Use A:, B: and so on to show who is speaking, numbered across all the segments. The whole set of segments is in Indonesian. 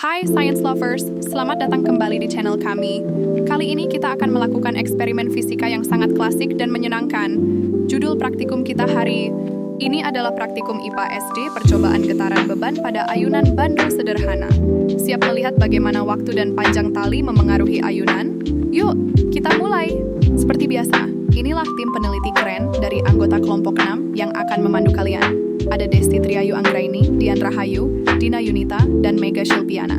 A: Hai Science Lovers, selamat datang kembali di channel kami. Kali ini kita akan melakukan eksperimen fisika yang sangat klasik dan menyenangkan. Judul praktikum kita hari ini adalah praktikum IPA SD percobaan getaran beban pada ayunan bandul sederhana. Siap melihat bagaimana waktu dan panjang tali memengaruhi ayunan? Yuk, kita mulai. Seperti biasa, inilah tim peneliti keren dari anggota kelompok 6 yang akan memandu kalian. Ada Desti Triayu Anggraini, Dian Rahayu, Dina Yunita, dan Mega Shilpiana.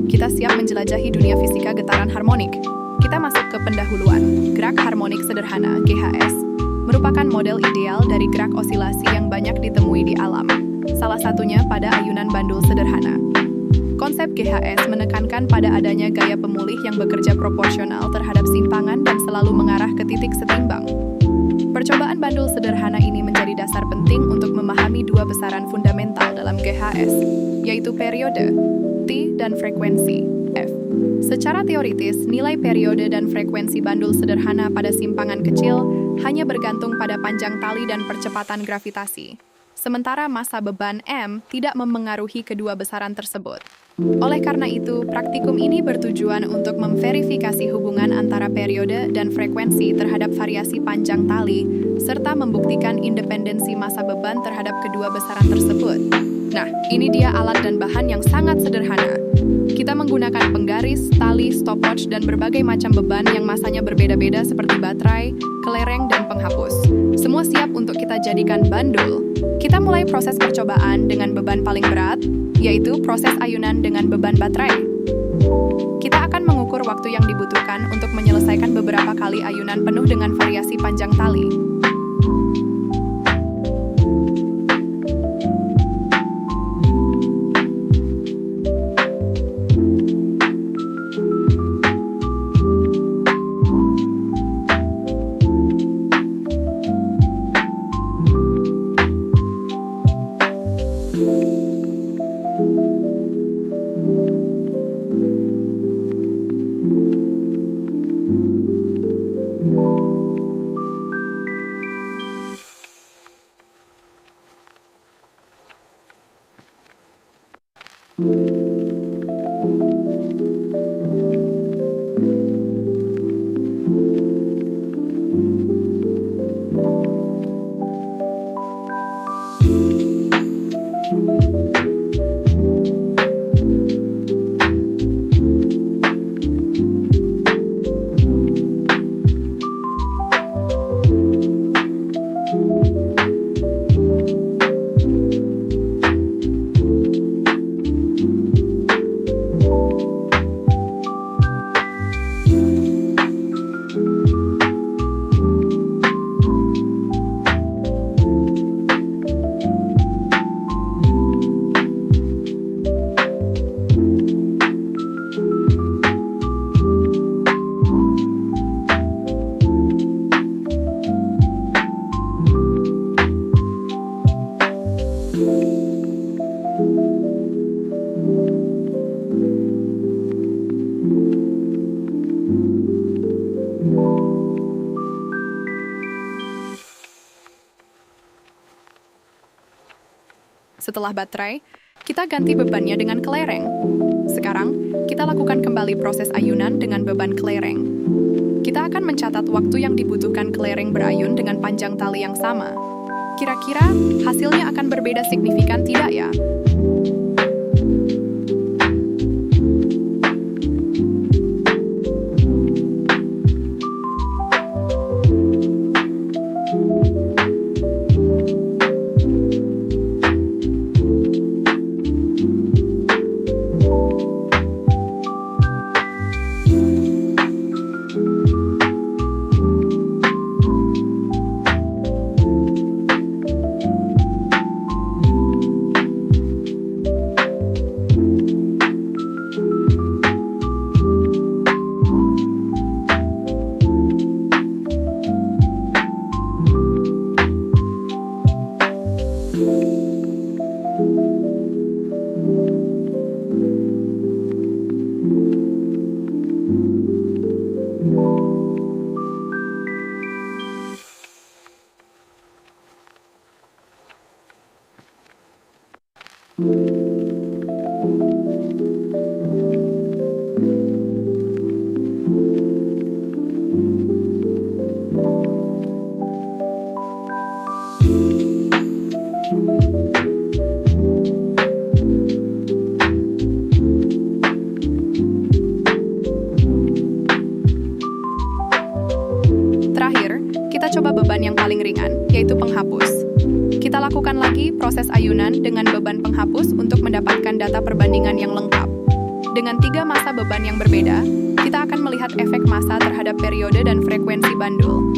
A: Kita siap menjelajahi dunia fisika getaran harmonik. Kita masuk ke pendahuluan. Gerak harmonik sederhana, GHS, merupakan model ideal dari gerak osilasi yang banyak ditemui di alam. Salah satunya pada ayunan bandul sederhana. Konsep GHS menekankan pada adanya gaya pemulih yang bekerja proporsional terhadap simpangan dan selalu mengarah ke titik setimbang. Percobaan bandul sederhana ini menjadi dasar penting untuk memahami dua besaran fundamental dalam GHS, yaitu periode, T, dan frekuensi, F. Secara teoritis, nilai periode dan frekuensi bandul sederhana pada simpangan kecil hanya bergantung pada panjang tali dan percepatan gravitasi. Sementara massa beban M tidak memengaruhi kedua besaran tersebut. Oleh karena itu, praktikum ini bertujuan untuk memverifikasi hubungan antara periode dan frekuensi terhadap variasi panjang tali, serta membuktikan independensi massa beban terhadap kedua besaran tersebut. Nah, ini dia alat dan bahan yang sangat sederhana. Kita menggunakan penggaris, tali, stopwatch, dan berbagai macam beban yang massanya berbeda-beda seperti baterai, kelereng, dan penghapus. Semua siap untuk kita jadikan bandul. Kita mulai proses percobaan dengan beban paling berat, yaitu proses ayunan dengan beban baterai. Kita akan mengukur waktu yang dibutuhkan untuk menyelesaikan beberapa kali ayunan penuh dengan variasi panjang tali. Setelah baterai, kita ganti bebannya dengan kelereng. Sekarang, kita lakukan kembali proses ayunan dengan beban kelereng. Kita akan mencatat waktu yang dibutuhkan kelereng berayun dengan panjang tali yang sama. Kira-kira hasilnya akan berbeda signifikan tidak ya? Lakukan lagi proses ayunan dengan beban penghapus untuk mendapatkan data perbandingan yang lengkap. Dengan 3 masa beban yang berbeda, kita akan melihat efek massa terhadap periode dan frekuensi bandul.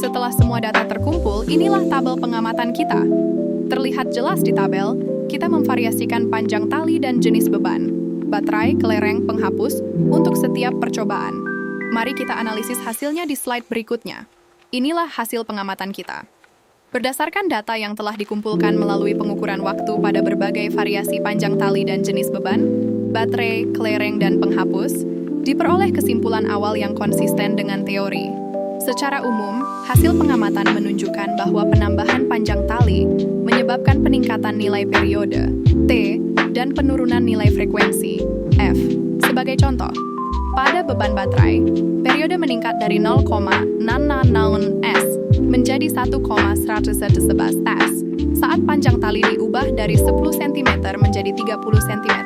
A: Setelah semua data terkumpul, inilah tabel pengamatan kita. Terlihat jelas di tabel, kita memvariasikan panjang tali dan jenis beban, baterai, kelereng, penghapus untuk setiap percobaan. Mari kita analisis hasilnya di slide berikutnya. Inilah hasil pengamatan kita. Berdasarkan data yang telah dikumpulkan melalui pengukuran waktu pada berbagai variasi panjang tali dan jenis beban, baterai, kelereng, dan penghapus, diperoleh kesimpulan awal yang konsisten dengan teori. Secara umum, hasil pengamatan menunjukkan bahwa penambahan panjang tali menyebabkan peningkatan nilai periode, T, dan penurunan nilai frekuensi, F. Sebagai contoh, pada beban baterai, periode meningkat dari 0,000 S menjadi 1,111 S saat panjang tali diubah dari 10 cm menjadi 30 cm.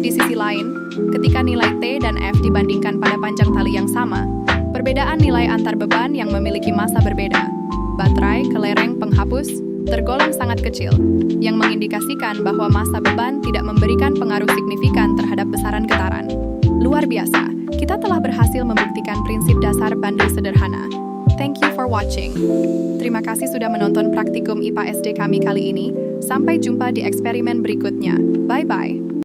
A: Di sisi lain, ketika nilai T dan F dibandingkan pada panjang tali yang sama, perbedaan nilai antar beban yang memiliki massa berbeda, baterai, kelereng, penghapus, tergolong sangat kecil, yang mengindikasikan bahwa massa beban tidak memberikan pengaruh signifikan terhadap besaran getaran. Luar biasa, kita telah berhasil membuktikan prinsip dasar bandul sederhana. Thank you for watching. Terima kasih sudah menonton praktikum IPA SD kami kali ini. Sampai jumpa di eksperimen berikutnya. Bye-bye.